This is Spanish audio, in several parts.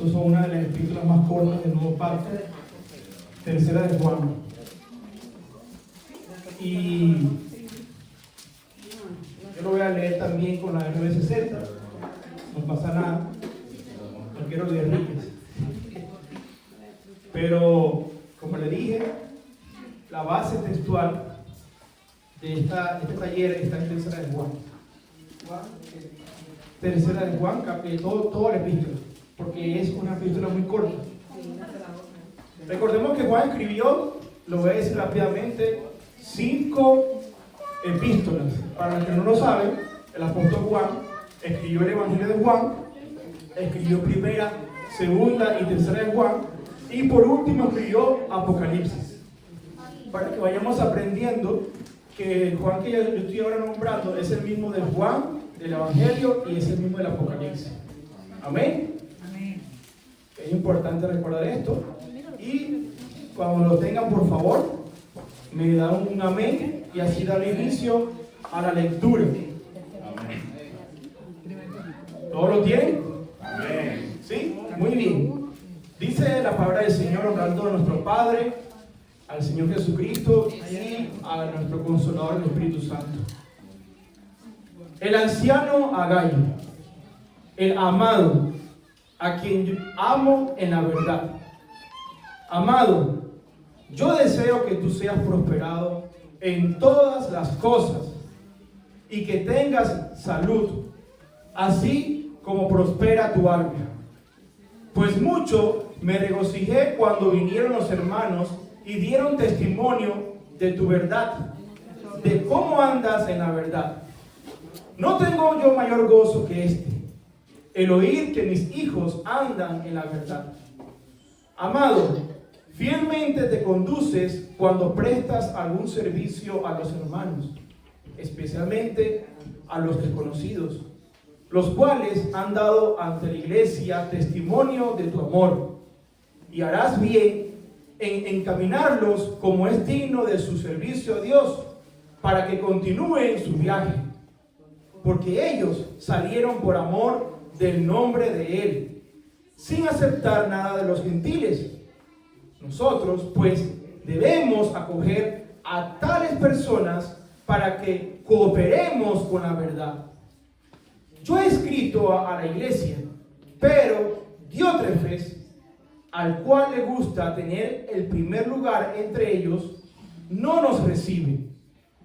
Estas son una de las epístolas más cortas del Nuevo Pacto, tercera de Juan. Y yo lo voy a leer también con la de 960, no pasa nada, no quiero guerrillas. Pero, como le dije, la base textual de este taller está en tercera de Juan. Tercera de Juan, toda la epístola, porque es una epístola muy corta. Recordemos que Juan escribió, lo voy a decir rápidamente, 5 epístolas. Para los que no lo saben, el apóstol Juan escribió el Evangelio de Juan, escribió primera, segunda y tercera de Juan, y por último escribió Apocalipsis. Para que vayamos aprendiendo que el Juan que yo estoy ahora nombrando es el mismo de Juan, del Evangelio, y es el mismo del Apocalipsis. Amén. Amén. Es importante recordar esto. Y cuando lo tengan, por favor, me dan un amén y así darle inicio a la lectura. Amén. ¿Todos lo tienen? Amén. ¿Sí? Muy bien. Dice la palabra del Señor, hablando de nuestro Padre, al Señor Jesucristo y a nuestro Consolador, el Espíritu Santo. El anciano Agayo, el amado, a quien yo amo en la verdad. Amado, yo deseo que tú seas prosperado en todas las cosas y que tengas salud, así como prospera tu alma. Pues mucho me regocijé cuando vinieron los hermanos y dieron testimonio de tu verdad, de cómo andas en la verdad. No tengo yo mayor gozo que este, el oír que mis hijos andan en la verdad. Amado, fielmente te conduces cuando prestas algún servicio a los hermanos, especialmente a los desconocidos, los cuales han dado ante la iglesia testimonio de tu amor, y harás bien en encaminarlos como es digno de su servicio a Dios, para que continúen su viaje, porque ellos salieron por amor del nombre de Él, sin aceptar nada de los gentiles. Nosotros, pues, debemos acoger a tales personas para que cooperemos con la verdad. Yo he escrito a la iglesia, pero Diótrefes, al cual le gusta tener el primer lugar entre ellos, no nos recibe.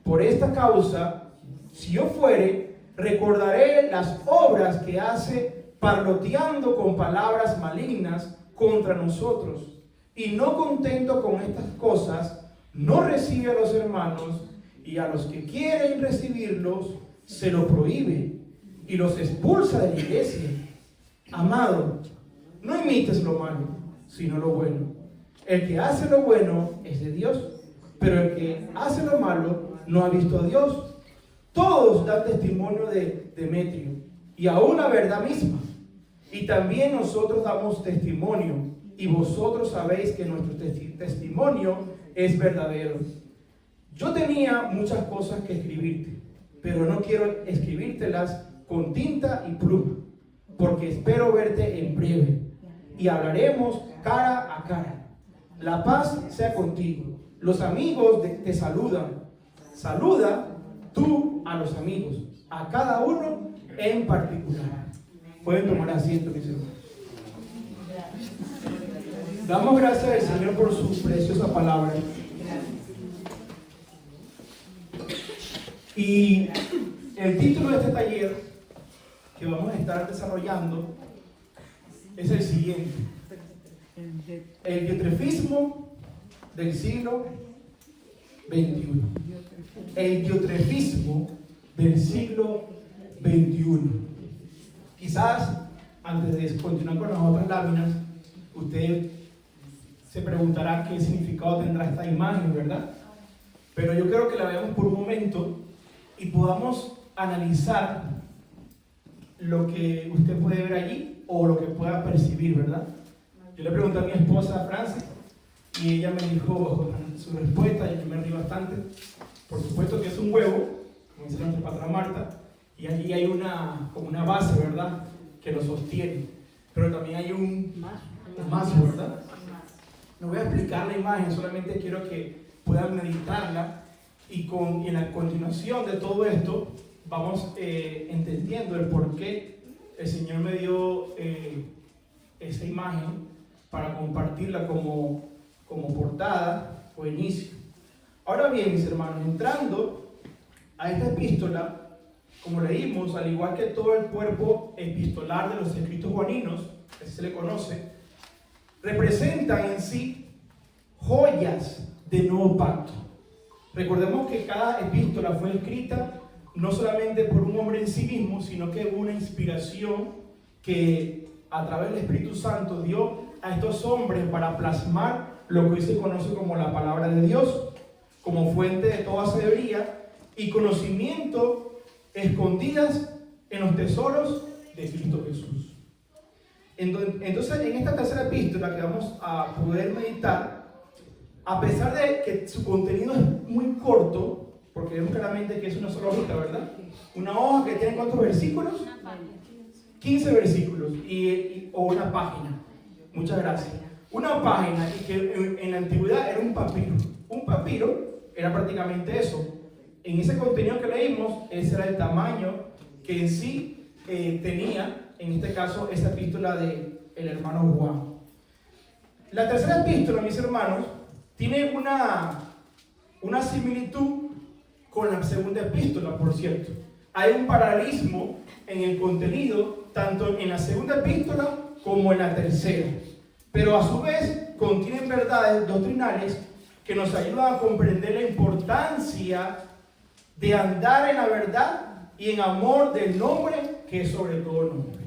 Por esta causa, si yo fuere, recordaré las obras que hace parloteando con palabras malignas contra nosotros. Y no contento con estas cosas, no recibe a los hermanos, y a los que quieren recibirlos, se lo prohíbe y los expulsa de la iglesia. Amado, no imites lo malo, sino lo bueno. El que hace lo bueno es de Dios, pero el que hace lo malo no ha visto a Dios. Todos dan testimonio de Demetrio, y aún la verdad misma. Y también nosotros damos testimonio, y vosotros sabéis que nuestro testimonio es verdadero. Yo tenía muchas cosas que escribirte, pero no quiero escribírtelas con tinta y pluma, porque espero verte en breve, y hablaremos cara a cara. La paz sea contigo. Los amigos te saludan. Saluda tú a los amigos, a cada uno en particular. Pueden tomar asiento, mis hermanos. Damos gracias al Señor por su preciosa palabra. Y el título de este taller que vamos a estar desarrollando es el siguiente: el diotrefismo del siglo XXI. El diotrefismo del siglo XXI. Quizás, antes de continuar con las otras láminas, usted se preguntará qué significado tendrá esta imagen, ¿verdad? Pero yo quiero que la veamos por un momento y podamos analizar lo que usted puede ver allí o lo que pueda percibir, ¿verdad? Yo le pregunté a mi esposa, Francis, y ella me dijo su respuesta, y me reí bastante. Por supuesto que es un huevo, como dice nuestra patrona Marta, y allí hay como una base, ¿verdad?, que lo sostiene. pero también hay un más, ¿verdad? No voy a explicar la imagen, solamente quiero que puedan meditarla y en la continuación de todo esto vamos entendiendo el por qué el Señor me dio esa imagen para compartirla como portada o inicio. Ahora bien, mis hermanos, entrando a esta epístola, como leímos, al igual que todo el cuerpo epistolar de los escritos juaninos, así se le conoce, representan en sí joyas de nuevo pacto. Recordemos que cada epístola fue escrita no solamente por un hombre en sí mismo, sino que hubo una inspiración que a través del Espíritu Santo dio a estos hombres para plasmar lo que hoy se conoce como la palabra de Dios, como fuente de toda sabiduría y conocimiento escondidas en los tesoros de Cristo Jesús. Entonces, en esta tercera epístola que vamos a poder meditar, a pesar de que su contenido es muy corto, porque vemos claramente que es una sola hojita, ¿verdad? Una hoja que tiene ¿cuántos versículos? 15 versículos o una página. Muchas gracias. Una página, y que en la antigüedad era un papiro. Un papiro era prácticamente eso. En ese contenido que leímos, ese era el tamaño que en sí tenía, en este caso, esta epístola del hermano Juan. La tercera epístola, mis hermanos, tiene una similitud con la segunda epístola, por cierto. Hay un paralelismo en el contenido, tanto en la segunda epístola como en la tercera. Pero a su vez, contienen verdades doctrinales que nos ayudan a comprender la importancia de andar en la verdad y en amor del nombre que es sobre todo nombre.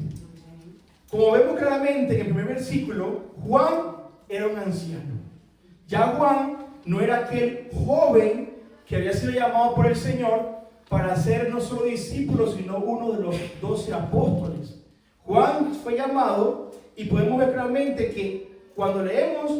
Como vemos claramente en el primer versículo, Juan era un anciano. Ya Juan no era aquel joven que había sido llamado por el Señor para ser no solo discípulo, sino uno de los 12 apóstoles. Juan fue llamado y podemos ver claramente que cuando leemos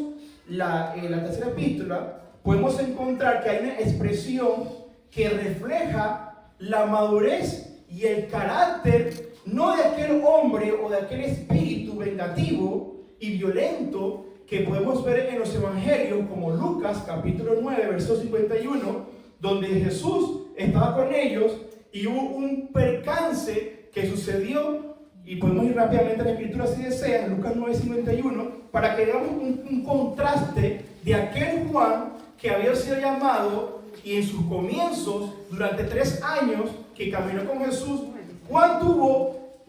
la tercera epístola, podemos encontrar que hay una expresión que refleja la madurez y el carácter no de aquel hombre o de aquel espíritu vengativo y violento que podemos ver en los evangelios como Lucas capítulo 9 verso 51, donde Jesús estaba con ellos y hubo un percance que sucedió, y podemos ir rápidamente a la escritura si desean, Lucas 9:51, para que veamos un contraste de aquel Juan que había sido llamado y en sus comienzos, durante 3 años que caminó con Jesús, Juan tuvo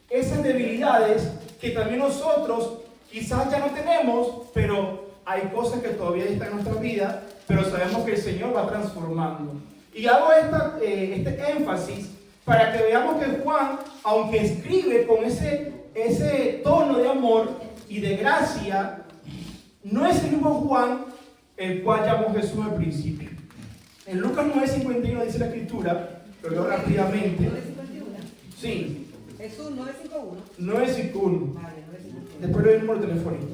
esas debilidades que también nosotros quizás ya no tenemos, pero hay cosas que todavía están en nuestra vida, pero sabemos que el Señor va transformando. Y hago este énfasis para que veamos que Juan, aunque escribe con ese tono de amor y de gracia, no es el mismo Juan el cual llamó Jesús al principio. En Lucas 9:51 dice la escritura, lo leo rápidamente. ¿9:51? Sí. Jesús 9:51. 9:51. Vale, 9:51. Después le doy el número telefónico.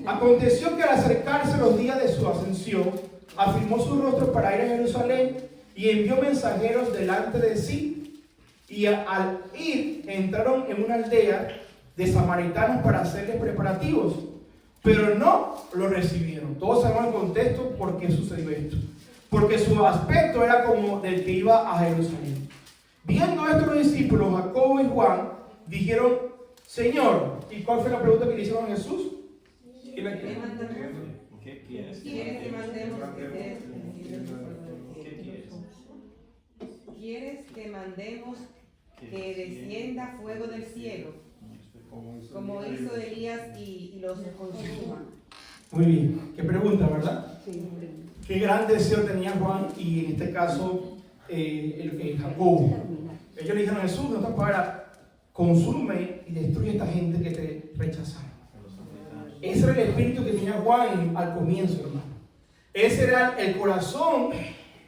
Aconteció que al acercarse los días de su ascensión, afirmó su rostro para ir a Jerusalén y envió mensajeros delante de sí. Y al ir, entraron en una aldea de samaritanos para hacerles preparativos, pero no lo recibieron. Todos sabemos el contexto por qué sucedió esto. Porque su aspecto era como del que iba a Jerusalén. Viendo esto, los discípulos Jacobo y Juan dijeron: Señor, ¿y cuál fue la pregunta que le hicieron a Jesús? ¿Qué quieres que mandemos? ¿Quieres que mandemos que descienda fuego del cielo, como hizo Elías y los consuma? Muy bien, qué pregunta, ¿verdad? Sí. Qué gran deseo tenía Juan y en este caso Jacobo. Ellos le dijeron a Jesús: no está para, consume y destruye a esta gente que te rechazaron. Ese era el espíritu que tenía Juan al comienzo, hermano. Ese era el corazón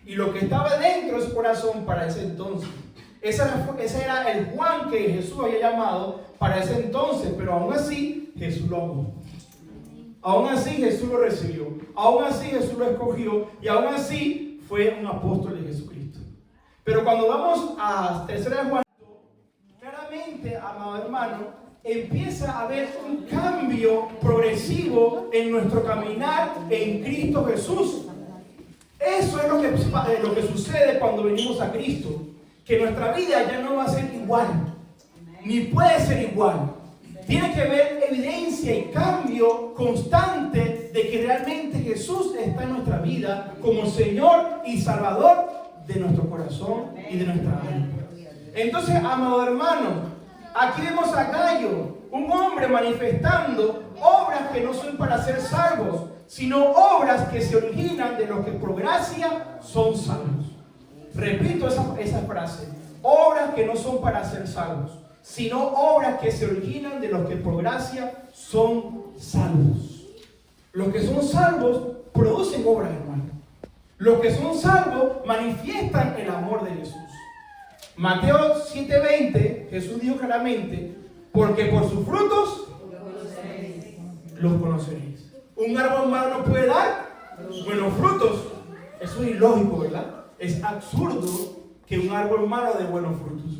y lo que estaba dentro de su corazón para ese entonces. Ese era el Juan que Jesús había llamado para ese entonces, pero aún así Jesús lo amó. Aún así Jesús lo recibió, aún así Jesús lo escogió y aún así fue un apóstol de Jesucristo. Pero cuando vamos a 3 de Juan, claramente, amado hermano, empieza a haber un cambio progresivo en nuestro caminar en Cristo Jesús. Eso es lo que sucede cuando venimos a Cristo, que nuestra vida ya no va a ser igual, ni puede ser igual. Tiene que haber evidencia y cambio constante de que realmente Jesús está en nuestra vida como Señor y Salvador de nuestro corazón y de nuestra alma. Entonces, amado hermano, aquí vemos a Gayo, un hombre manifestando obras que no son para ser salvos, sino obras que se originan de los que por gracia son salvos. Repito esa frase: obras que no son para ser salvos, sino obras que se originan de los que por gracia son salvos. Los que son salvos producen obras, hermano. Los que son salvos manifiestan el amor de Jesús. Mateo 7:20, Jesús dijo claramente: porque por sus frutos los conoceréis. Un árbol malo no puede dar buenos frutos. Eso es ilógico, ¿verdad? Es absurdo que un árbol malo dé buenos frutos.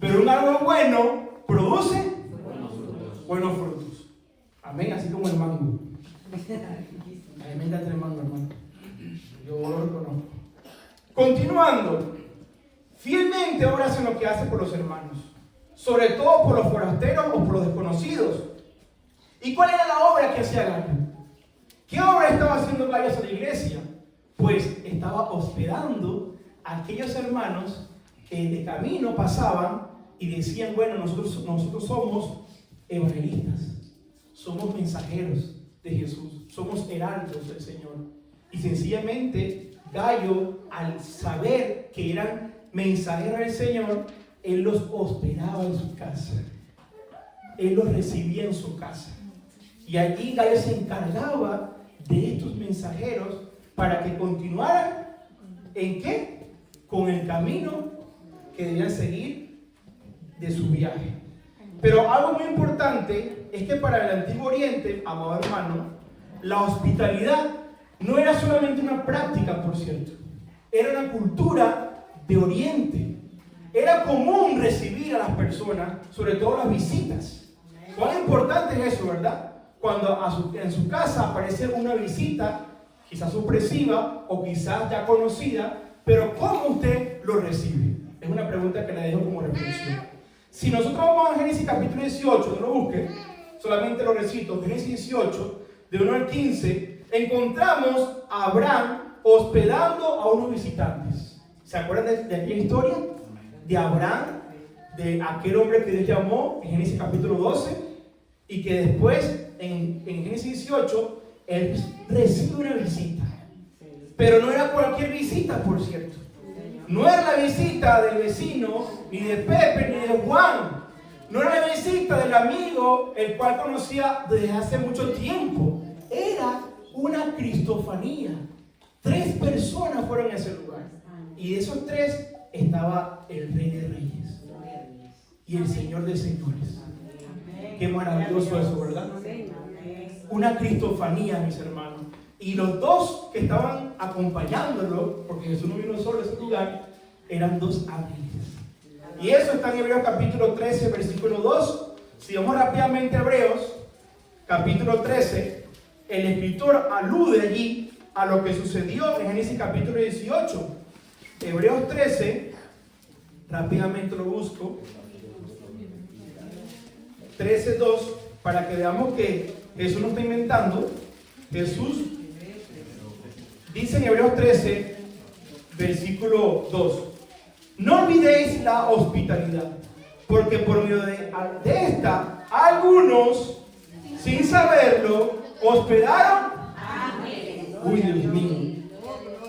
Pero un árbol bueno produce buenos frutos. Amén, así como el mango. A mí me encanta el mango, hermano. Yo lo reconozco. Continuando. Fielmente ahora hacen lo que hace por los hermanos, sobre todo por los forasteros o por los desconocidos. ¿Y cuál era la obra que hacía Gayo? ¿Qué obra estaba haciendo Gayo a la iglesia? Pues estaba hospedando a aquellos hermanos que de camino pasaban y decían: bueno, nosotros somos evangelistas, somos mensajeros de Jesús, somos heraldos del Señor. Y sencillamente Gayo, al saber que eran mensajeros del Señor, él los hospedaba en su casa, él los recibía en su casa, y allí Gayo se encargaba de estos mensajeros para que continuaran ¿en qué? Con el camino que debían seguir de su viaje. Pero algo muy importante es que para el Antiguo Oriente, amado hermano, la hospitalidad no era solamente una práctica, por cierto, era una cultura de Oriente. Era común recibir a las personas, sobre todo las visitas. ¿Cuán importante es eso, verdad? Cuando en su casa aparece una visita, quizás sorpresiva o quizás ya conocida, pero ¿cómo usted lo recibe? Es una pregunta que le dejo como reflexión. Si nosotros vamos a Génesis capítulo 18, no lo busque, solamente lo recito, Génesis 18, de 1 al 15, encontramos a Abraham hospedando a unos visitantes. ¿Se acuerdan de aquella historia? De Abraham, de aquel hombre que Dios llamó en Génesis capítulo 12, y que después en Génesis 18 él recibe una visita. Pero no era cualquier visita, por cierto. No era la visita del vecino, ni de Pepe, ni de Juan. No era la visita del amigo, el cual conocía desde hace mucho tiempo. Era una cristofanía. 3 personas fueron a ese lugar. Y de esos 3 estaba el Rey de Reyes y el Señor de Señores. Qué maravilloso eso, ¿verdad? Una cristofanía, mis hermanos. Y los 2 que estaban acompañándolo, porque Jesús no vino solo a ese lugar, eran 2 ángeles. Y eso está en Hebreos capítulo 13, versículo 2. Si vamos rápidamente a Hebreos capítulo 13, el escritor alude allí a lo que sucedió en Génesis capítulo 18. Hebreos 13, rápidamente lo busco, 13:2, para que veamos que Jesús no está inventando. Jesús dice en Hebreos 13, versículo 2: no olvidéis la hospitalidad, porque por medio de esta algunos, sin saberlo, hospedaron. Uy, Dios mío.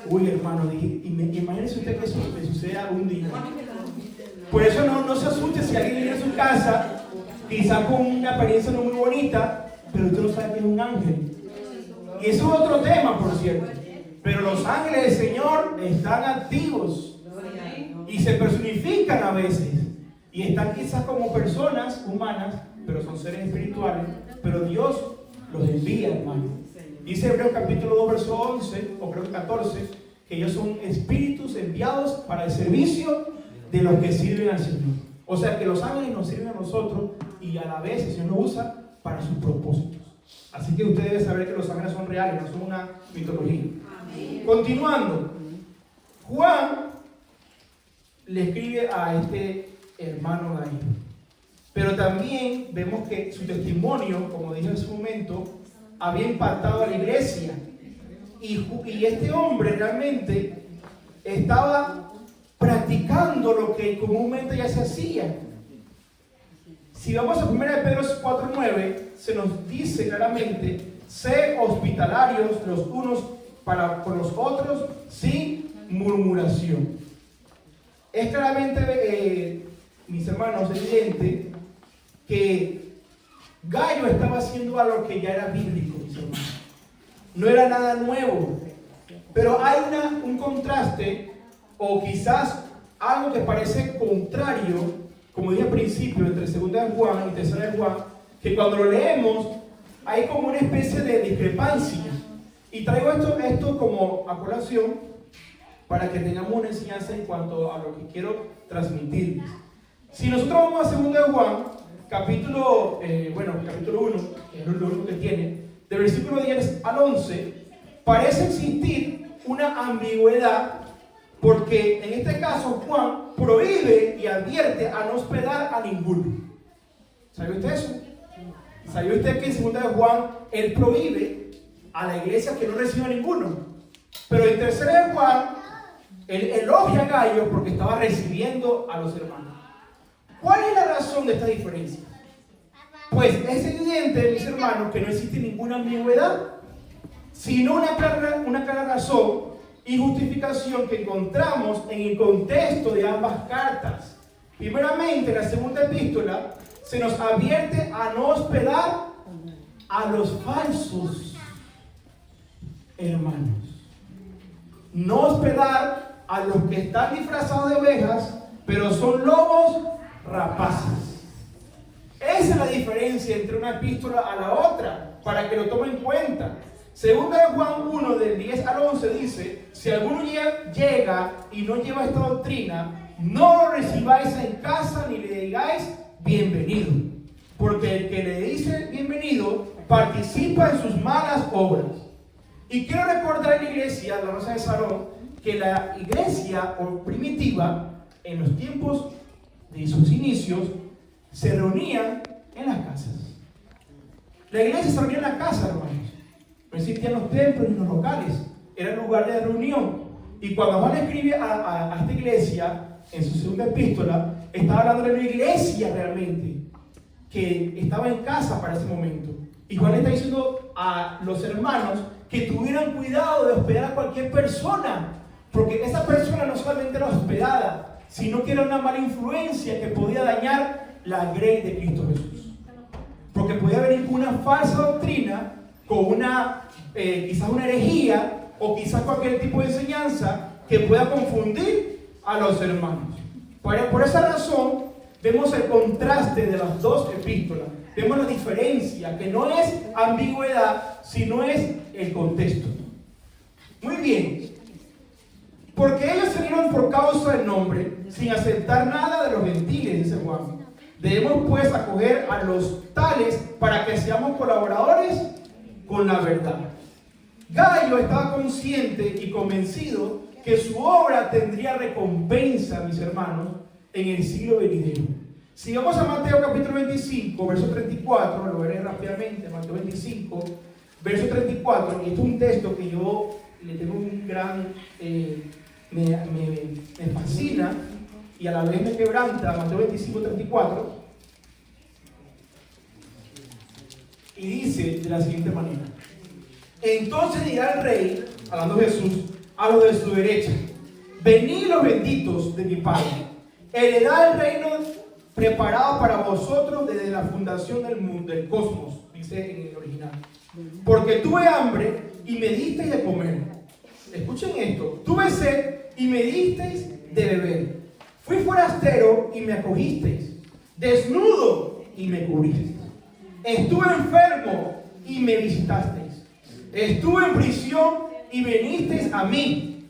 Uy, hermano, imagínese usted que eso le suceda algún día. Por eso no se asuste si alguien viene a su casa, quizá con una apariencia no muy bonita, pero usted no sabe que es un ángel. Y eso es otro tema, por cierto. Pero los ángeles del Señor están activos y se personifican a veces. Y están quizás como personas humanas, pero son seres espirituales. Pero Dios los envía, hermano. Dice Hebreos capítulo 2, verso 11, o creo que 14, que ellos son espíritus enviados para el servicio de los que sirven al Señor. O sea que los ángeles nos sirven a nosotros y a la vez el Señor nos usa para sus propósitos. Así que usted debe saber que los ángeles son reales, no son una mitología. Amén. Continuando, Juan le escribe a este hermano Gallo. Pero también vemos que su testimonio, como dije en su momento, había impactado a la iglesia. Y este hombre realmente estaba practicando lo que comúnmente ya se hacía. Si vamos a 1 Pedro 4:9, se nos dice claramente: sé hospitalarios los unos para con los otros sin murmuración. Es claramente, mis hermanos, evidente que Gallo estaba haciendo algo que ya era bíblico, mis hermanos. No era nada nuevo, pero hay un contraste, o quizás algo que parece contrario, como dije al principio, entre 2 de Juan y 3 de Juan, que cuando lo leemos hay como una especie de discrepancia. Y traigo esto como a colación para que tengamos una enseñanza en cuanto a lo que quiero transmitirles. Si nosotros vamos a 2 de Juan, capítulo 1, que es lo único que tiene, del versículo 10 al 11, parece existir una ambigüedad, porque en este caso Juan prohíbe y advierte a no hospedar a ninguno. ¿Sabe usted eso? ¿Sabe usted que en 2 de Juan él prohíbe a la iglesia que no reciba a ninguno? Pero en 3 de Juan él elogia a Gallo porque estaba recibiendo a los hermanos. ¿Cuál es la razón de esta diferencia? Pues es evidente, mis hermanos, que no existe ninguna ambigüedad, sino una clara razón y justificación que encontramos en el contexto de ambas cartas. Primeramente, en la segunda epístola se nos advierte a no hospedar a los falsos hermanos. No hospedar a los que están disfrazados de ovejas, pero son lobos rapaces. Esa es la diferencia entre una epístola a la otra, para que lo tomen en cuenta. Segunda de Juan 1, del 10 al 11 dice: si alguno llega y no lleva esta doctrina, no lo recibáis en casa ni le digáis bienvenido, porque el que le dice bienvenido participa en sus malas obras. Y quiero recordar en la iglesia, la Rosa de Sarón, que la iglesia primitiva, en los tiempos de sus inicios, se reunían en las casas. La iglesia se reunía en la casa, hermanos. No existían los templos ni los locales, era el lugar de reunión. Y cuando Juan escribe a esta iglesia, en su segunda epístola, estaba hablando de una iglesia realmente, que estaba en casa para ese momento. Y Juan le está diciendo a los hermanos que tuvieran cuidado de hospedar a cualquier persona, porque esa persona no solamente era hospedada, sino que era una mala influencia que podía dañar la grey de Cristo Jesús. Porque podía venir con una falsa doctrina, con quizás una herejía, o quizás cualquier tipo de enseñanza que pueda confundir a los hermanos. Por esa razón, vemos el contraste de las dos epístolas. Vemos la diferencia, que no es ambigüedad, sino es el contexto. Muy bien. Porque ellos se dieron por causa del nombre, sin aceptar nada de los gentiles, dice Juan. Debemos pues acoger a los tales para que seamos colaboradores con la verdad. Gallo estaba consciente y convencido que su obra tendría recompensa, mis hermanos, en el siglo venidero. Si vamos a Mateo capítulo 25, verso 34, lo veré rápidamente, Mateo 25, verso 34, y esto es un texto que yo le tengo un gran, me fascina y a la vez me quebranta. Mateo 25, 34, y dice de la siguiente manera: entonces dirá el rey, hablando Jesús, a los de su derecha: venid los benditos de mi Padre, heredad el reino preparado para vosotros desde la fundación del mundo, del cosmos, dice en el original. Porque tuve hambre y me disteis de comer. Escuchen esto: tuve sed y me disteis de beber. Fui forastero y me acogisteis, desnudo y me cubristeis. Estuve enfermo y me visitasteis. Estuve en prisión y vinisteis a mí.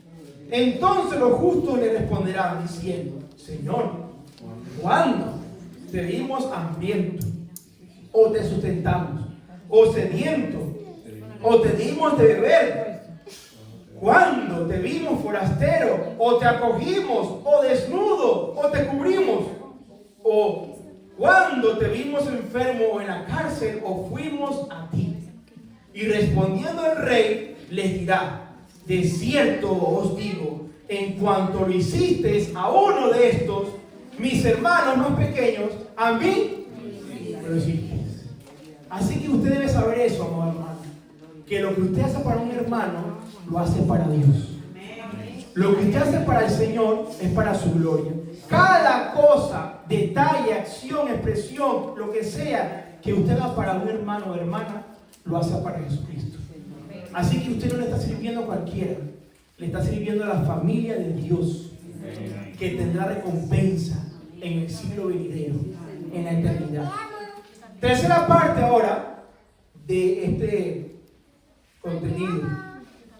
Entonces los justos le responderán diciendo: Señor, ¿cuándo te vimos hambriento, o te sustentamos, o sediento, o te dimos de beber. Cuando te vimos forastero, o te acogimos, o desnudo, o te cubrimos, o cuando te vimos enfermo o en la cárcel, o fuimos a ti. Y respondiendo el rey, les dirá: de cierto os digo, en cuanto lo hicisteis a uno de estos, mis hermanos más pequeños, a mí lo hicisteis. Así que usted debe saber eso, amado hermano, que lo que usted hace para un hermano, lo hace para Dios. Lo que usted hace para el Señor es para su gloria. Cada cosa, detalle, acción, expresión, lo que sea que usted haga para un hermano o hermana, lo hace para Jesucristo. Así que usted no le está sirviendo a cualquiera, le está sirviendo a la familia de Dios, que tendrá recompensa en el siglo venidero, en la eternidad. Tercera parte ahora de este contenido: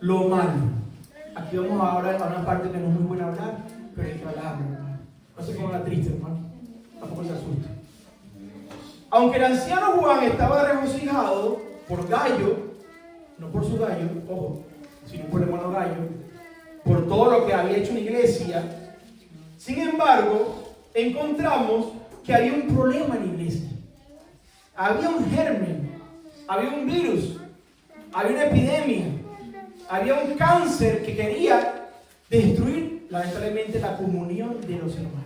lo malo. Aquí vamos ahora a una parte que no es muy buena hablar, pero hay que hablarlo, hermano. No se ponga triste, hermano. Tampoco se asuste. Aunque el anciano Juan estaba regocijado por Gallo, no por su gallo, ojo, sino por el hermano Gallo, por todo lo que había hecho en la iglesia, sin embargo, encontramos que había un problema en la iglesia. Había un germen, había un virus, había una epidemia, había un cáncer que quería destruir, lamentablemente, la comunión de los hermanos.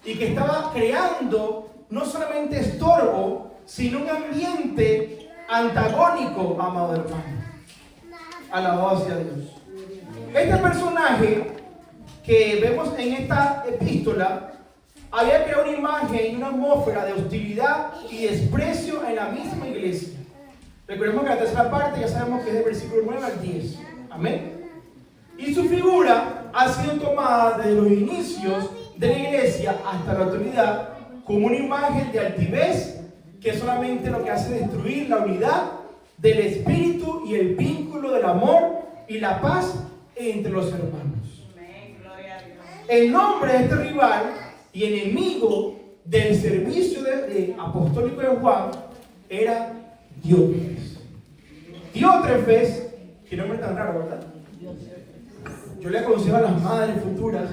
Y que estaba creando no solamente estorbo, sino un ambiente antagónico, amado hermano. Alabado sea Dios. Este personaje que vemos en esta epístola había creado una imagen y una atmósfera de hostilidad y desprecio en la misma iglesia. Recordemos que la tercera parte ya sabemos que es del versículo 9 al 10. Amén. Y su figura ha sido tomada desde los inicios de la iglesia hasta la actualidad como una imagen de altivez que solamente lo que hace es destruir la unidad del espíritu y el vínculo del amor y la paz entre los hermanos. El nombre de este rival y enemigo del servicio apostólico de Juan era Diótrefes. Diótrefes, qué nombre tan raro, ¿verdad? Yo le aconsejo a las madres futuras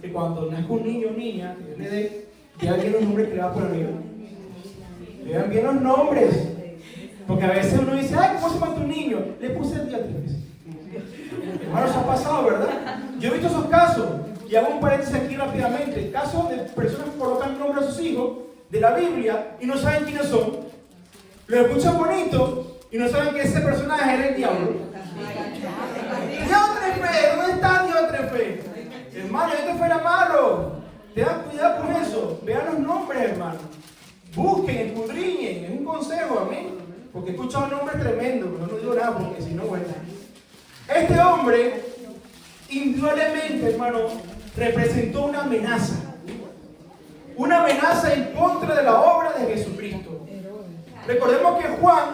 que cuando nazca un niño o niña, que Dios le dé, vean bien los nombres que le va a poner arriba. Vean bien los nombres. Porque a veces uno dice: ay, ¿cómo se llama tu niño? Le puse el Diótrefes. Hermanos, ha pasado, ¿verdad? Yo he visto esos casos. Y hago un paréntesis aquí rápidamente. Casos de personas que colocan nombre a sus hijos de la Biblia y no saben quiénes son. Lo escuchan bonito y no saben que ese personaje era el diablo. Diótrefes, ¿dónde está Diótrefes? Hermano, Diótrefes era malo. Tengan cuidado con eso. Vean los nombres, hermano. Busquen, escudriñen. Es un consejo, amén. Porque he escuchado nombres tremendos, pero no digo nada porque si no, bueno. Este hombre, indudablemente, hermano, representó una amenaza. Una amenaza en contra de la obra de Jesucristo. Recordemos que Juan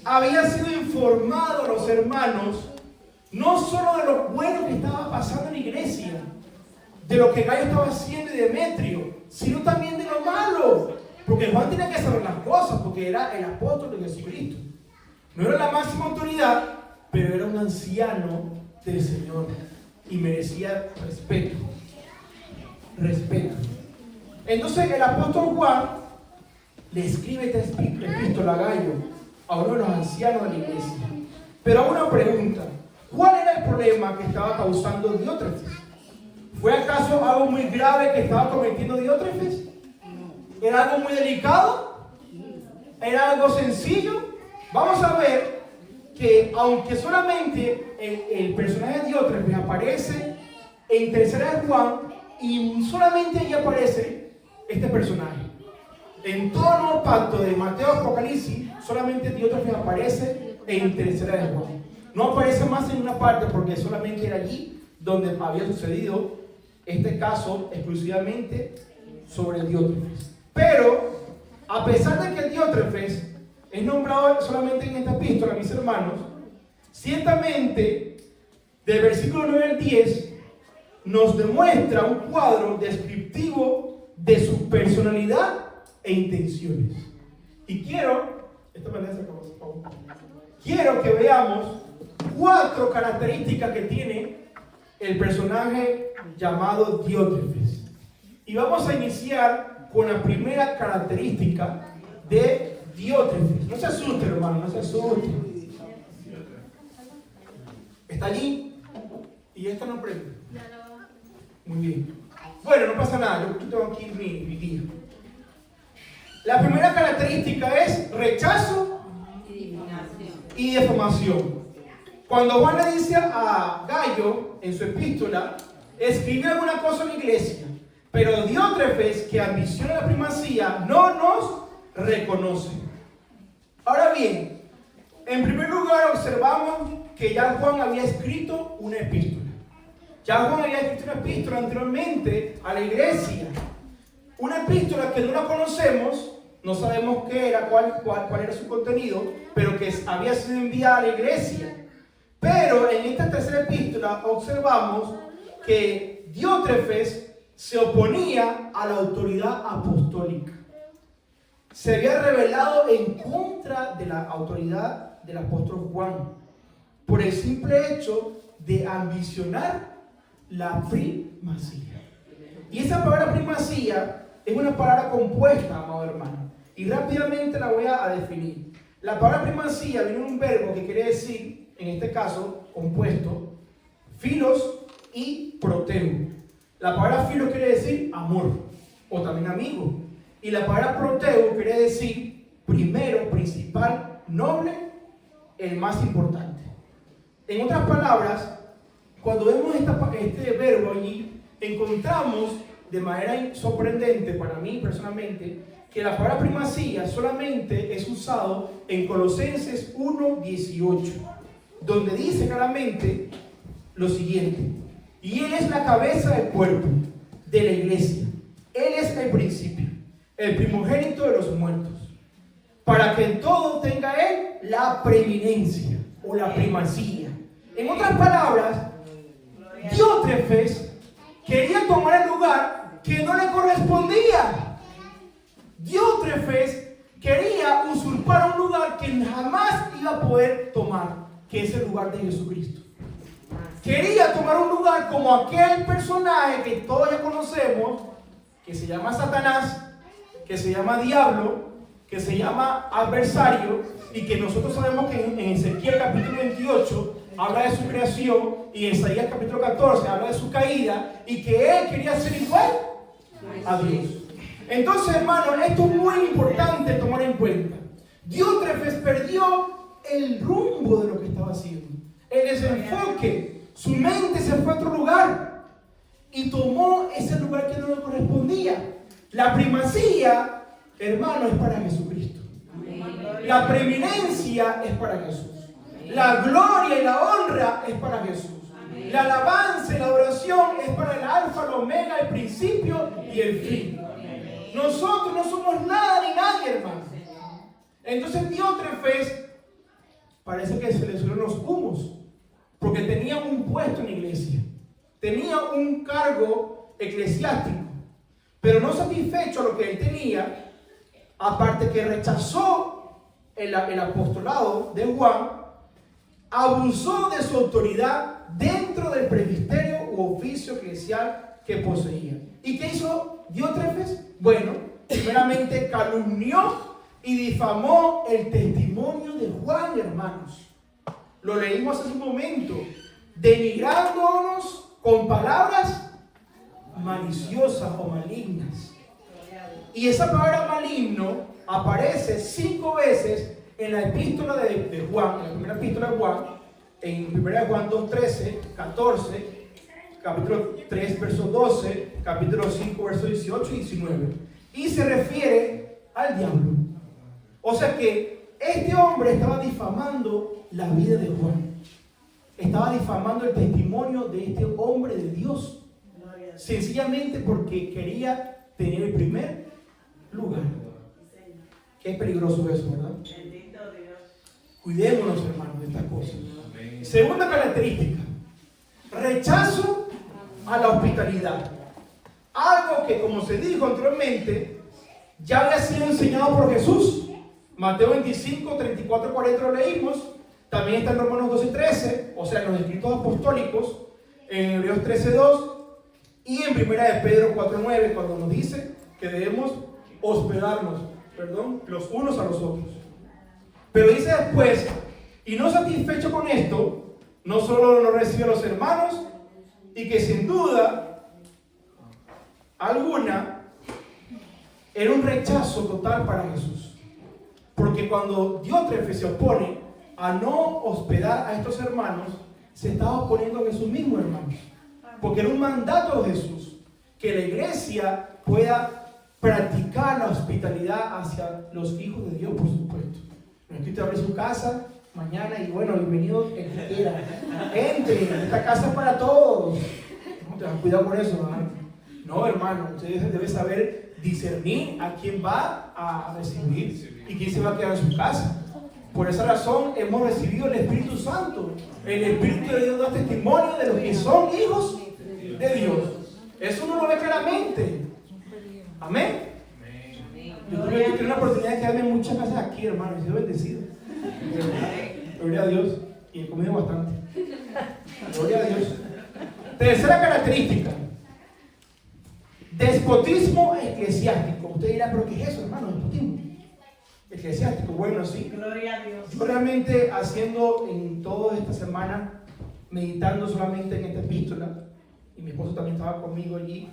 había sido informado a los hermanos no solo de lo bueno que estaba pasando en la iglesia, de lo que Gallo estaba haciendo y Demetrio, sino también de lo malo. Porque Juan tenía que saber las cosas, porque era el apóstol de Jesucristo. No era la máxima autoridad, pero era un anciano del Señor y merecía respeto. Respeto. Entonces el apóstol Juan le escribe esta epístola a Gallo, a uno de los ancianos de la iglesia. Pero hago una pregunta: ¿cuál era el problema que estaba causando Diótrefes? ¿Fue acaso algo muy grave que estaba cometiendo Diótrefes? ¿Era algo muy delicado? ¿Era algo sencillo? Vamos a ver que aunque solamente el personaje de Diótrefes aparece en Tercera de Juan, y solamente ahí aparece este personaje. En todo el nuevo pacto de Mateo y Apocalipsis, solamente Diótrefes aparece en Tercera de Juan. No aparece más en una parte porque solamente era allí donde había sucedido este caso exclusivamente sobre Diótrefes. Pero, a pesar de que Diótrefes es nombrado solamente en esta epístola, mis hermanos, ciertamente, del versículo 9 al 10, nos demuestra un cuadro descriptivo de su personalidad e intenciones. Y quiero que veamos 4 características que tiene el personaje llamado Diótrefes. Y vamos a iniciar con la primera característica de Diótrefes. No se asuste, hermano, no se asuste. ¿Está allí? ¿Y esta no prende? Muy bien. Bueno, no pasa nada, yo tengo aquí mi guía. La primera característica es rechazo y difamación. Cuando Juan le dice a Gallo en su epístola, escribe alguna cosa en la iglesia, pero Diótrefes, que ambiciona la primacía, no nos reconoce. Ahora bien, en primer lugar observamos que ya Juan había escrito una epístola. Ya Juan había escrito una epístola anteriormente a la iglesia. Una epístola que no la conocemos, no sabemos qué era, cuál era su contenido, pero que había sido enviada a la iglesia. Pero en esta tercera epístola observamos que Diótrefes se oponía a la autoridad apostólica. Se había rebelado en contra de la autoridad del apóstol Juan por el simple hecho de ambicionar la primacía. Y esa palabra primacía es una palabra compuesta, amado hermano, y rápidamente la voy a definir. La palabra primacía viene de un verbo que quiere decir, en este caso, compuesto, filos y proteo. La palabra filos quiere decir amor, o también amigo. Y la palabra proteo quiere decir primero, principal, noble, el más importante. En otras palabras, cuando vemos este verbo allí, encontramos de manera sorprendente para mí personalmente que la palabra primacía solamente es usado en Colosenses 1:18, donde dice claramente lo siguiente: y Él es la cabeza del cuerpo, de la iglesia. Él es el principio, el primogénito de los muertos, para que en todo tenga Él la preeminencia o la primacía. En otras palabras, Diótrefes quería tomar el lugar que no le correspondía. Diótrefes quería usurpar un lugar que jamás iba a poder tomar, que es el lugar de Jesucristo. Quería tomar un lugar como aquel personaje que todos ya conocemos, que se llama Satanás, que se llama Diablo, que se llama adversario, y que nosotros sabemos que en Ezequiel capítulo 28 habla de su creación, y en Isaías capítulo 14 habla de su caída, y que él quería ser igual a Dios. Entonces, hermano, esto es muy importante tomar en cuenta. Diótrefes perdió el rumbo de lo que estaba haciendo, el desenfoque. Su mente se fue a otro lugar y tomó ese lugar que no le correspondía. La primacía, hermano, es para Jesucristo. La preeminencia es para Jesús. La gloria y la honra es para Jesús. La alabanza y la adoración es para el alfa, el omega, el principio y el fin. Nosotros no somos nada ni nadie, hermano. Entonces Diótrefes parece que se le subieron los humos, porque tenía un puesto en la iglesia, tenía un cargo eclesiástico, pero no satisfecho a lo que él tenía, aparte que rechazó el apostolado de Juan, abusó de su autoridad dentro del presbiterio u oficio eclesial que poseía. ¿Y qué hizo Diótrefes? Bueno, primeramente calumnió y difamó el testimonio de Juan, hermanos. Lo leímos hace un momento, denigrándonos con palabras maliciosas o malignas. Y esa palabra maligno aparece 5 veces en la epístola de Juan, en la primera epístola de Juan, en 1 Juan 2:13, 14, capítulo 3, verso 12, capítulo 5, verso 18 y 19. Y se refiere al diablo. O sea que este hombre estaba difamando la vida de Juan. Estaba difamando el testimonio de este hombre de Dios. Sencillamente porque quería tener el primer lugar. Qué peligroso eso, ¿verdad? Cuidémonos, hermanos, de estas cosas. Segunda característica: rechazo a la hospitalidad. algo que, como se dijo anteriormente, ya había sido enseñado por Jesús. Mateo 25, 34, 40 lo leímos. También está en Romanos 12, 13, o sea, en los escritos apostólicos, en Hebreos 13, 2 y en Primera de Pedro 4, 9, cuando nos dice que debemos hospedarnos, los unos a los otros. Pero dice después, y no satisfecho con esto, no solo lo recibe a los hermanos, y que sin duda alguna era un rechazo total para Jesús. Porque cuando Diótrefes se opone a no hospedar a estos hermanos, se estaba oponiendo a Jesús mismo, hermanos. Porque era un mandato de Jesús, que la iglesia pueda practicar la hospitalidad hacia los hijos de Dios, por supuesto. No es que usted abre su casa mañana y bueno, bienvenido el que quiera. Entre, esta casa es para todos. No, tengan cuidado con eso, hermano. No, hermano, usted debe saber discernir a quién va a recibir y quién se va a quedar en su casa. Por esa razón hemos recibido el Espíritu Santo. El Espíritu de Dios da testimonio de los que son hijos de Dios. Eso uno lo ve claramente. Amén. Yo tuve la oportunidad de quedarme en muchas casas aquí, hermano, y he sido bendecido. Gloria a Dios. Y he comido bastante. Gloria a Dios. Tercera característica: despotismo eclesiástico. Usted dirá, ¿pero qué es eso, hermano? Despotismo eclesiástico. Bueno, sí. Gloria a Dios. Yo realmente haciendo en toda esta semana, meditando solamente en esta epístola, y mi esposo también estaba conmigo allí,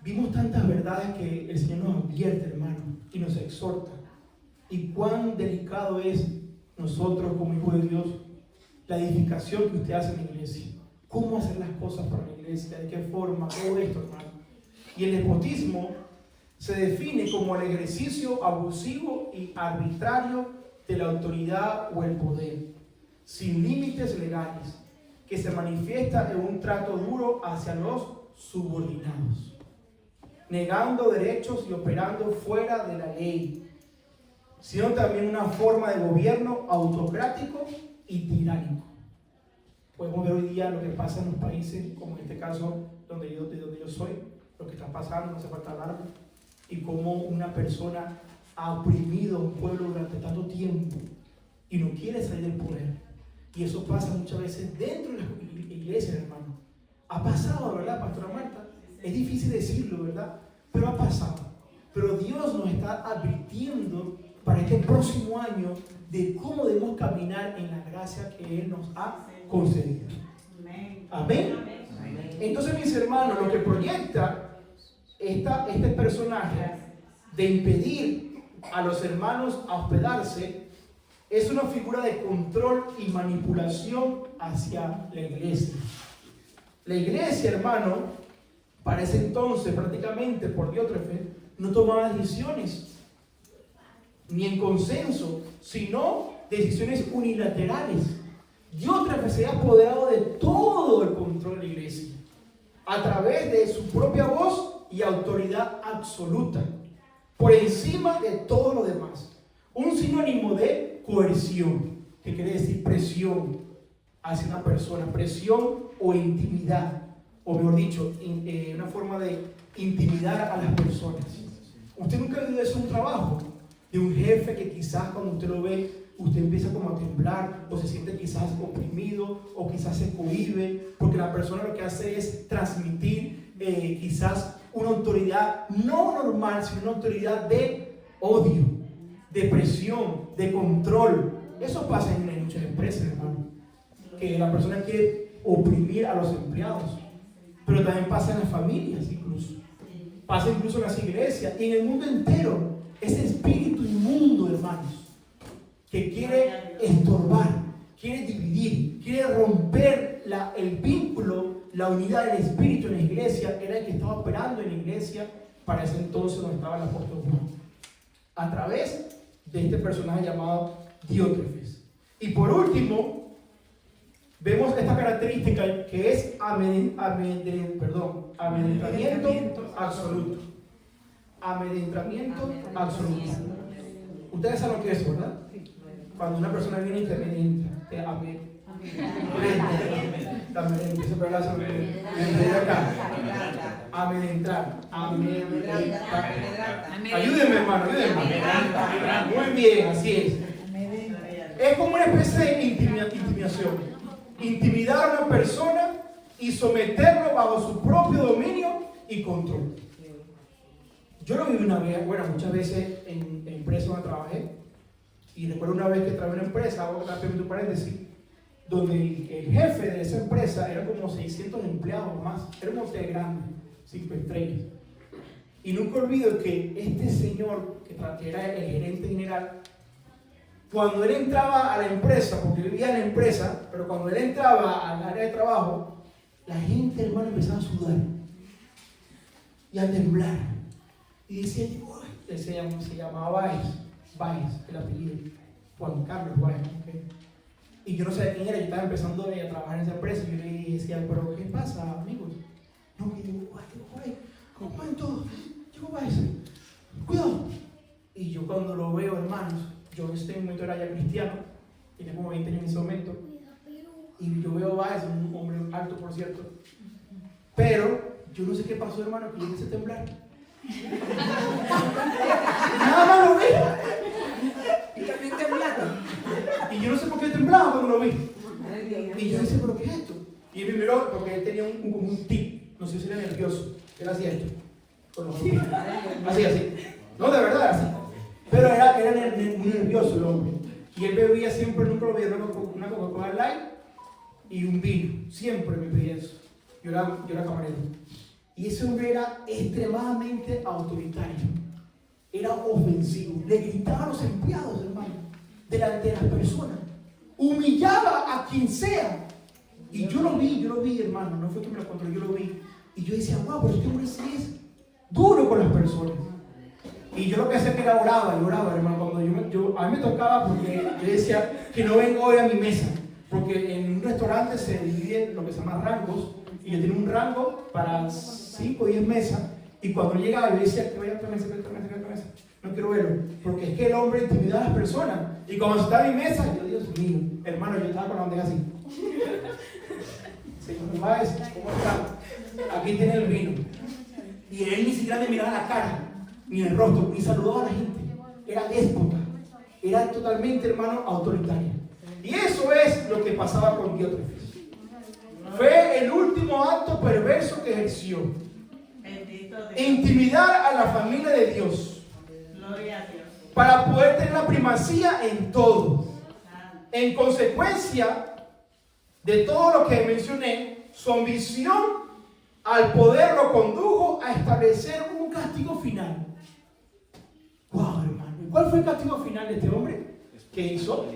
vimos tantas verdades que el Señor nos advierte, hermano, y nos exhorta. Y cuán delicado es nosotros como hijos de Dios, la edificación que usted hace en la iglesia. Cómo hacer las cosas para la iglesia, de qué forma, todo esto, hermano. Y el despotismo se define como el ejercicio abusivo y arbitrario de la autoridad o el poder, sin límites legales, que se manifiesta en un trato duro hacia los subordinados, negando derechos y operando fuera de la ley, sino también una forma de gobierno autocrático y tiránico. Podemos ver hoy día lo que pasa en los países, como en este caso de donde yo soy, lo que está pasando, no hace falta hablar, y cómo una persona ha oprimido a un pueblo durante tanto tiempo y no quiere salir del poder. Y eso pasa muchas veces dentro de las iglesias, hermano. Ha pasado, ¿verdad, Pastora Marta? Es difícil decirlo, ¿verdad? Pero ha pasado. Pero Dios nos está advirtiendo para este próximo año de cómo debemos caminar en la gracia que Él nos ha concedido. Amén. Entonces, mis hermanos, lo que proyecta este personaje de impedir a los hermanos a hospedarse es una figura de control y manipulación hacia la iglesia. La iglesia, hermano, para ese entonces prácticamente por Diótrefes no tomaba decisiones ni en consenso, sino decisiones unilaterales. Diótrefes se ha apoderado de todo el control de la iglesia a través de su propia voz y autoridad absoluta, por encima de todo lo demás. Un sinónimo de coerción, que quiere decir presión hacia una persona, presión o intimidad, o mejor dicho, una forma de intimidar a las personas. Usted nunca ha vivido eso en un trabajo, de un jefe que quizás cuando usted lo ve, usted empieza como a temblar, o se siente quizás oprimido, o quizás se cohíbe, porque la persona lo que hace es transmitir quizás una autoridad no normal, sino una autoridad de odio, de presión, de control. Eso pasa en muchas empresas, hermano, que la persona quiere oprimir a los empleados, pero también pasa en las familias incluso, pasa incluso en las iglesias y en el mundo entero. Ese espíritu inmundo, hermanos, que quiere estorbar, quiere dividir, quiere romper el vínculo, la unidad del espíritu en la iglesia, era el que estaba operando en la iglesia para ese entonces donde estaba el apóstol Juan, a través de este personaje llamado Diótrefes. Y por último, vemos esta característica que es amedrentamiento absoluto. Amedrentamiento absoluto. Ustedes saben lo que es eso, ¿verdad? Cuando una persona viene y te amedrenta, te empieza a pegar acá. Amedrentar. Amedrentar. Amedrentar. Ayúdenme, hermano, ayúdenme. Amedrentar. Muy bien, así es. Es como una especie de intimidación. Intimidar a una persona y someterlo bajo su propio dominio y control. Yo lo viví una vez, bueno, muchas veces en empresas donde trabajé. Y recuerdo una vez que trabajé en una empresa, hago un paréntesis, donde el jefe de esa empresa era como 600 empleados más. Era un hotel grande, 5 estrellas. Y nunca olvido que este señor, que era el gerente general, cuando él entraba a la empresa, porque vivía en la empresa, pero cuando él entraba al área de trabajo, la gente, hermano, empezaba a sudar y a temblar. Y decía, él se llamaba Báez, el apellido, Juan Carlos Báez. ¿Okay? Y yo no sabía quién era, yo estaba empezando a trabajar en esa empresa, y yo le decía, pero ¿qué pasa, amigos? No, que digo, guay, ¿cómo van todos? Llegó Báez, cuidado. Y yo cuando lo veo, hermanos, yo en este momento era ya cristiano, tenía como 20 años en ese momento, y yo veo a Báez, un hombre alto por cierto, pero yo no sé qué pasó, hermano, que yo empecé a temblar. Nada más lo vi. Y también temblando. Y yo no sé por qué temblaba cuando lo vi. Y yo decía, ¿pero qué es esto? Y él me miró porque él tenía como un tic, no sé si era nervioso, él hacía esto, con los ojos. Así. No, de verdad, así. Pero era muy nervioso el hombre. Y él bebía siempre, nunca lo veía, una Coca-Cola Light y un vino. Siempre me pedía eso. Yo era camarero. Y ese hombre era extremadamente autoritario. Era ofensivo. Le gritaba a los empleados, hermano, delante de las personas. Humillaba a quien sea. Y yo lo vi, hermano. No fue que me lo contó, yo lo vi. Y yo decía, wow, pero este hombre sí es duro con las personas. Y yo lo que hacía que era oraba, hermano. Cuando a mí me tocaba, porque yo decía que no vengo hoy a mi mesa. Porque en un restaurante se divide lo que se llama rangos. Y yo tenía un rango para 5 o 10 mesas. Y cuando llegaba, yo decía que vaya a esta mesa. No quiero verlo. Porque es que el hombre intimida a las personas. Y cuando estaba en mi mesa, yo, Dios mío, hermano, yo estaba con la bandeja así. Señor Báez, ¿cómo está? Aquí tiene el vino. Y él ni siquiera me miraba la cara, ni el rostro, ni saludaba a la gente. Era déspota. Era totalmente, hermano, autoritario. Y eso es lo que pasaba con Diótrefes. Fue el último acto perverso que ejerció. Intimidar a la familia de Dios. Gloria a Dios. Para poder tener la primacía en todo. En consecuencia de todo lo que mencioné, su ambición al poder lo condujo a establecer un castigo final. Wow, hermano. ¿Cuál fue el castigo final de este hombre? ¿Qué hizo?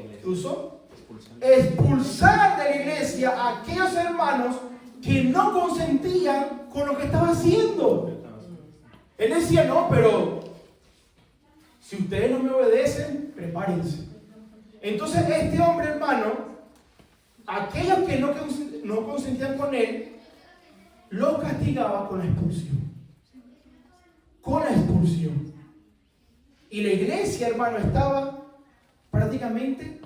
Expulsar de la iglesia a aquellos hermanos que no consentían con lo que estaba haciendo. Él decía, no, pero si ustedes no me obedecen, prepárense. Entonces este hombre, hermano, aquellos que no consentían con él, los castigaba con la expulsión. Con la expulsión. Y la iglesia, hermano, estaba prácticamente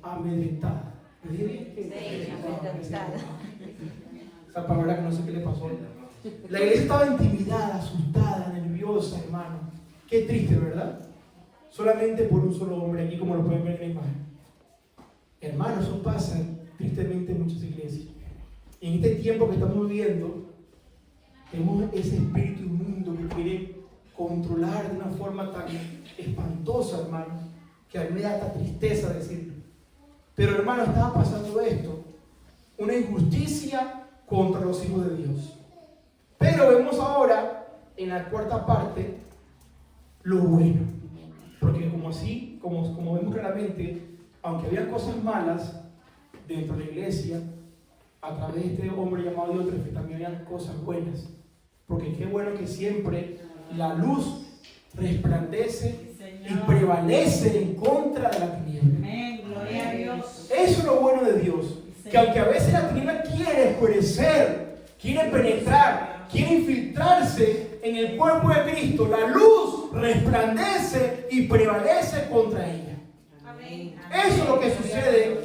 amedrentada. Esa palabra que no sé qué le pasó. La iglesia estaba intimidada, asustada, nerviosa, hermano. Qué triste, ¿verdad? Solamente por un solo hombre, aquí como lo pueden ver en la imagen. Hermano, eso pasa tristemente en muchas iglesias. Y en este tiempo que estamos viviendo, tenemos ese espíritu inmundo que quiere controlar de una forma tan espantosa, hermano, que a mí me da esta tristeza decirlo. Pero, hermano, estaba pasando esto, una injusticia contra los hijos de Dios. Pero vemos ahora, en la cuarta parte, lo bueno. Porque como vemos claramente, aunque había cosas malas dentro de la iglesia, a través de este hombre llamado Diótrefes también había cosas buenas. Porque qué bueno que siempre la luz resplandece y prevalece en contra de la tiniebla. Amén, gloria a Dios. Eso es lo bueno de Dios. Que aunque a veces la tiniebla quiere oscurecer, quiere penetrar, quiere infiltrarse en el cuerpo de Cristo, la luz resplandece y prevalece contra ella. Amén. Eso es lo que sucede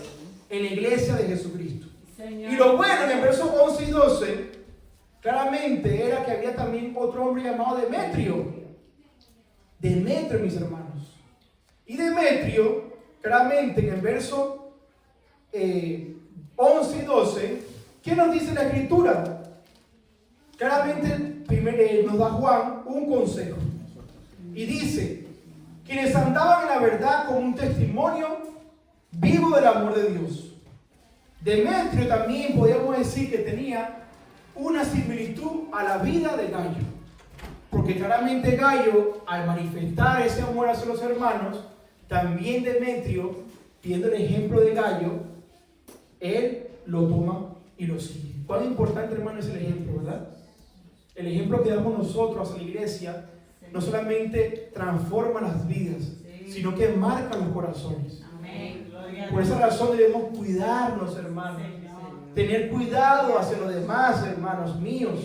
en la iglesia de Jesucristo. Señor. Y lo bueno en el verso 11 y 12, claramente era que había también otro hombre llamado Demetrio. Demetrio, mis hermanos. Y Demetrio, claramente en el verso 11 y 12, ¿qué nos dice la Escritura? Claramente nos da Juan un consejo. Y dice, quienes andaban en la verdad con un testimonio vivo del amor de Dios. Demetrio también podríamos decir que tenía una similitud a la vida de Gallo. Porque claramente Gallo, al manifestar ese amor hacia los hermanos, también Demetrio, viendo el ejemplo de Gallo, él lo toma y lo sigue. Cuán importante, hermano, es el ejemplo, ¿verdad? El ejemplo que damos nosotros a la iglesia no solamente transforma las vidas, sino que marca los corazones. Amén. Por esa razón debemos cuidarnos, hermanos. Tener cuidado hacia los demás, hermanos míos.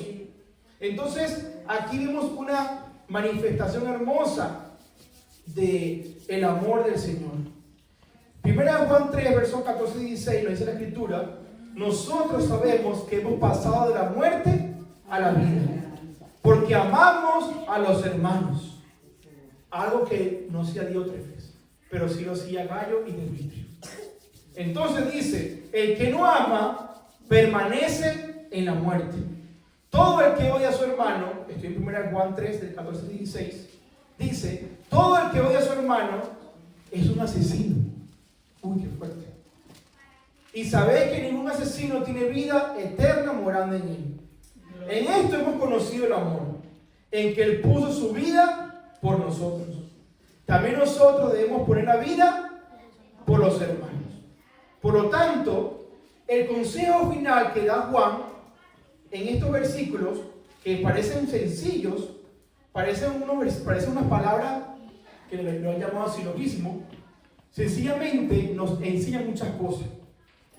Entonces, aquí vemos una manifestación hermosa del amor del Señor. Primera de Juan 3, versos 14 y 16, lo dice la Escritura. Nosotros sabemos que hemos pasado de la muerte a la vida, porque amamos a los hermanos. Algo que no hacía Diótrefes, pero sí lo hacía Gallo y Demetrio. Entonces dice, el que no ama permanece en la muerte. Todo el que odia a su hermano, estoy en 1 Juan 3, del 14 al 16, dice, todo el que odia a su hermano es un asesino. Uy, qué fuerte. Y sabéis que ningún asesino tiene vida eterna morando en él. En esto hemos conocido el amor, en que él puso su vida por nosotros. También nosotros debemos poner la vida por los hermanos. Por lo tanto, el consejo final que da Juan en estos versículos, que parecen sencillos, parecen unas palabras que lo han llamado silogismo, sencillamente nos enseña muchas cosas.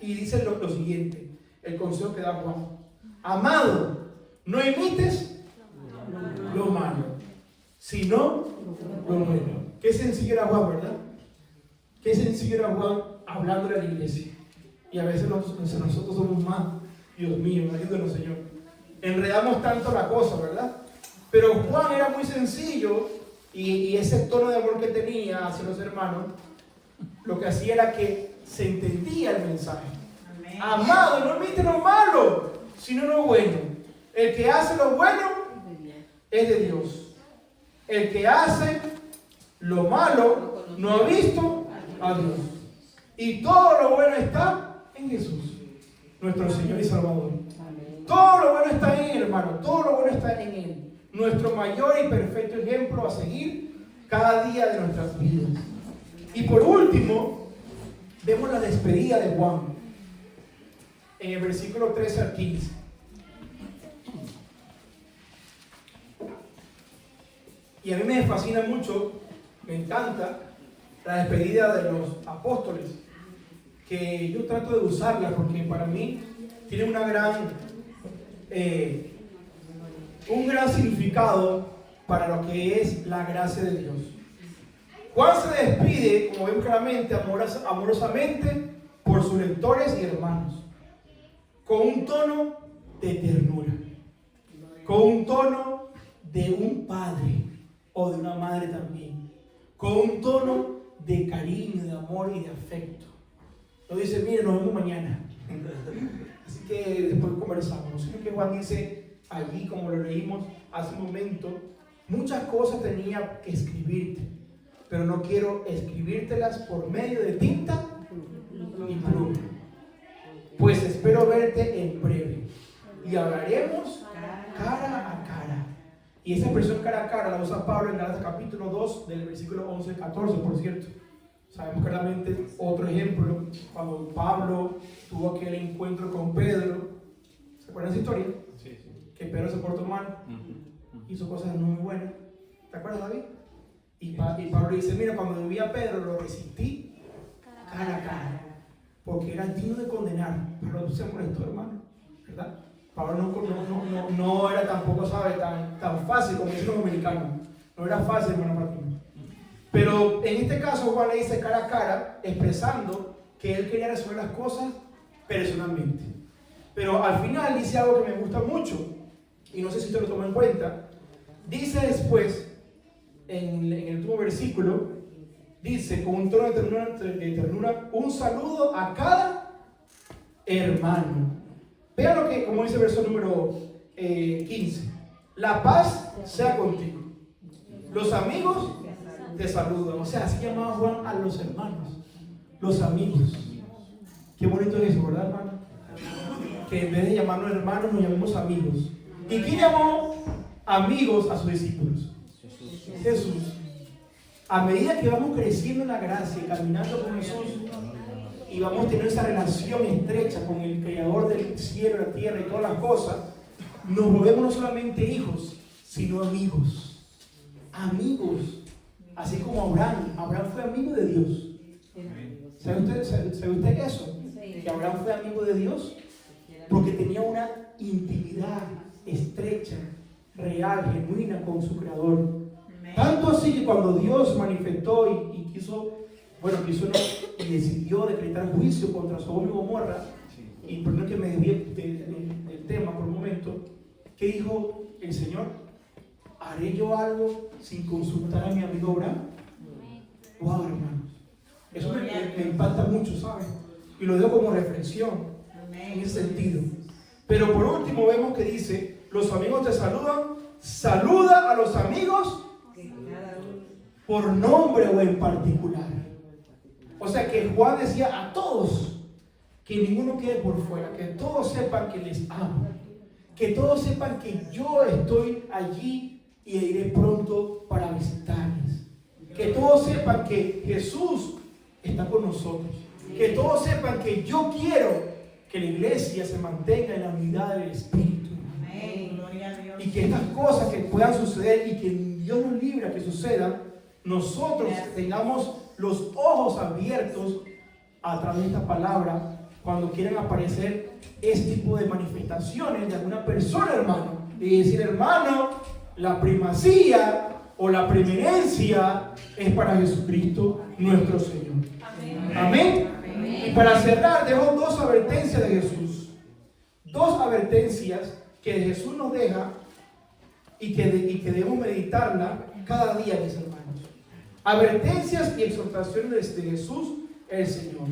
Y dice lo siguiente, el consejo que da Juan: amado, no imites lo malo, sino lo bueno. Qué sencillo era Juan, ¿verdad? Qué sencillo era Juan hablándole a la iglesia. Y a veces nosotros somos más, Dios mío, ayúdanos, Señor. Enredamos tanto la cosa, ¿verdad? Pero Juan era muy sencillo y ese tono de amor que tenía hacia los hermanos, lo que hacía era que se entendía el mensaje. Amén. Amado, no imite lo malo, sino lo bueno. El que hace lo bueno es de Dios. El que hace lo malo no ha visto a Dios. Y todo lo bueno está en Jesús, nuestro Señor y Salvador. Todo lo bueno está en Él, hermano. Todo lo bueno está en Él. Nuestro mayor y perfecto ejemplo a seguir cada día de nuestras vidas. Y por último, vemos la despedida de Juan en el versículo 13 al 15. Y a mí me fascina mucho, me encanta la despedida de los apóstoles, que yo trato de usarla porque para mí tiene un gran significado para lo que es la gracia de Dios. Juan se despide, como vemos claramente, amorosamente por sus lectores y hermanos, con un tono de ternura, con un tono de un padre o de una madre también, con un tono de cariño, de amor y de afecto. Lo dice, mire, nos vemos mañana. Así que después conversamos. Sino que Juan dice allí, como lo leímos hace un momento, muchas cosas tenía que escribirte, pero no quiero escribírtelas por medio de tinta y pluma. Pues espero verte en breve y hablaremos cara a cara. Y esa expresión cara a cara la usa Pablo en Gálatas capítulo 2 del versículo 11 al 14, por cierto. Sabemos claramente otro ejemplo, cuando Pablo tuvo aquel encuentro con Pedro. ¿Se acuerdan de esa historia? Sí, sí. Que Pedro se portó mal, hizo cosas no muy buenas. ¿Te acuerdas, David? Y Pablo dice, mira, cuando vi a Pedro lo resistí cara a cara, porque era digno de condenar. Pablo se molestó, hermano, ¿verdad? Pablo no era tampoco, ¿sabe? tan fácil como dicen los americanos. No era fácil, hermano, para mí. Pero en este caso Juan le dice cara a cara, expresando que él quería resolver las cosas personalmente. Pero al final dice algo que me gusta mucho. y no sé si usted lo toma en cuenta, dice después, en el último versículo, dice con un tono de ternura, un saludo a cada hermano. Vean lo que, como dice el verso número 15, la paz sea contigo. Los amigos te saludan. O sea, así llamaba Juan a los hermanos, los amigos. Qué bonito es eso, ¿verdad, hermano? Que en vez de llamarnos hermanos, nos llamemos amigos. ¿Y quién llamó amigos a sus discípulos? Jesús. A medida que vamos creciendo en la gracia y caminando con Jesús, y vamos teniendo esa relación estrecha con el Creador del cielo, la tierra y todas las cosas, nos volvemos no solamente hijos, sino amigos. Amigos. Así como Abraham. Abraham fue amigo de Dios. ¿Sabe usted eso? Que Abraham fue amigo de Dios porque tenía una intimidad estrecha, real, genuina con su Creador. Tanto así que cuando Dios manifestó y decidió decretar juicio contra Sodoma y Gomorra, y perdón que me desvíe del tema por un momento, ¿qué dijo el Señor? ¿Haré yo algo sin consultar a mi amigo Abraham? Wow, hermanos, eso me impacta mucho, ¿sabes? Y lo dejo como reflexión en ese sentido. Pero por último vemos que dice, los amigos te saludan, saluda a los amigos por nombre o en particular. O sea que Juan decía a todos, que ninguno quede por fuera, que todos sepan que les amo, que todos sepan que yo estoy allí y iré pronto para visitarles, que todos sepan que Jesús está con nosotros, que todos sepan que yo quiero que la iglesia se mantenga en la unidad del Espíritu. Amén. Gloria a Dios. Y que estas cosas que puedan suceder y que Dios nos libre a que sucedan, nosotros tengamos los ojos abiertos a través de esta palabra cuando quieran aparecer este tipo de manifestaciones de alguna persona, hermano, y decir, hermano, la primacía o la preeminencia es para Jesucristo nuestro Señor. Amén. Amén. Y para cerrar, dejo dos advertencias de Jesús, dos advertencias que Jesús nos deja y que debemos meditarla cada día, mis hermanos. Advertencias y exhortaciones de Jesús el Señor.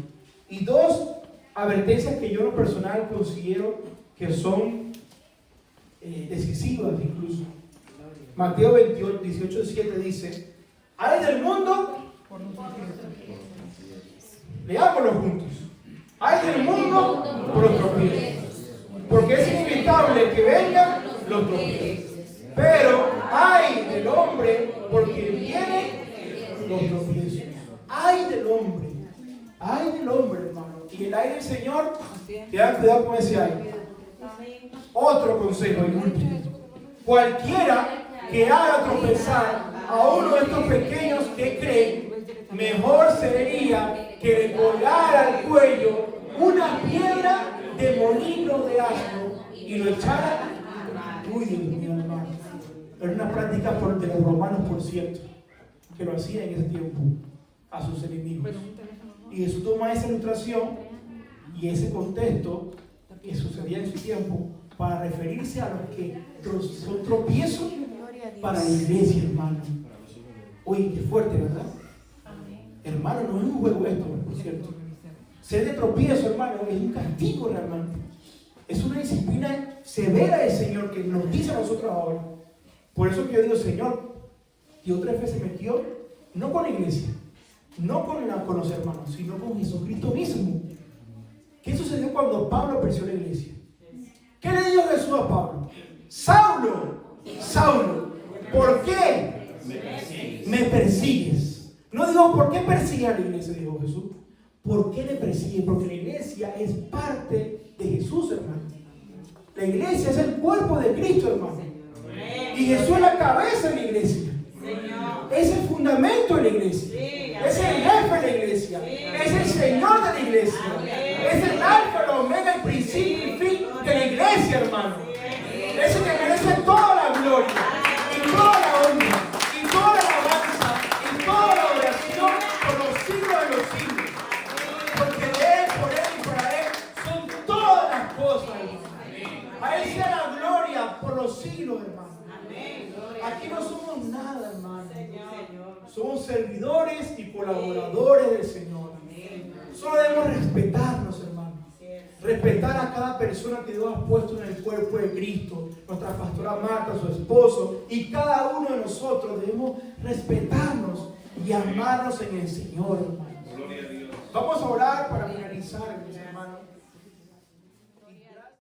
Y dos advertencias que yo en lo personal considero que son decisivas incluso. Mateo 18:7 dice, hay del mundo, leámoslo juntos, hay del mundo por los tropiezos, porque es inevitable que vengan los tropiezos, pero hay del hombre porque viene los tropiezos. Hay del hombre, hermano. Y el ay del Señor, tengan cuidado con ese ay. Otro consejo y último: cualquiera que haga tropezar a uno de estos pequeños que creen, mejor sería que le colgara al cuello una piedra de molino de asno y lo echara. Uy, Dios mío, hermano. Era una práctica de los romanos, por cierto, que lo hacía en ese tiempo a sus enemigos. Y Jesús toma esa ilustración y ese contexto que sucedía en su tiempo para referirse a los que son tropiezos para la iglesia, hermano. Oye, qué fuerte, ¿verdad? Hermano, no es un juego esto, por cierto. Ser de tropiezo, hermano, es un castigo realmente. Es una disciplina severa del Señor que nos dice a nosotros ahora. Por eso que yo digo, Señor, Dios 3 veces se metió, no con la iglesia, no con los hermanos, sino con Jesucristo mismo. ¿Qué sucedió cuando Pablo persiguió a la iglesia? ¿Qué le dijo Jesús a Pablo? Saulo, ¿por qué me persigues? No digo, ¿por qué persigues a la iglesia? Dijo Jesús. ¿Por qué le persigues? Porque la iglesia es parte de Jesús, hermano. La iglesia es el cuerpo de Cristo, hermano. Y Jesús es la cabeza de la iglesia. Es el fundamento de la iglesia. Es el jefe de la iglesia. Es el Señor de la iglesia. Es el alfa, el omega, el principio y fin de la iglesia, hermano. Es el que merece toda la gloria, y toda la honra, y toda la alabanza, y toda la oración por los siglos de los siglos. Porque de Él, por Él y para Él son todas las cosas, hermano. A Él sea la gloria por los siglos. Somos servidores y colaboradores del Señor. Solo debemos respetarnos, hermanos. Respetar a cada persona que Dios ha puesto en el cuerpo de Cristo. Nuestra pastora Marta, su esposo, y cada uno de nosotros debemos respetarnos y amarnos en el Señor, hermanos. Gloria a Dios. Vamos a orar para finalizar.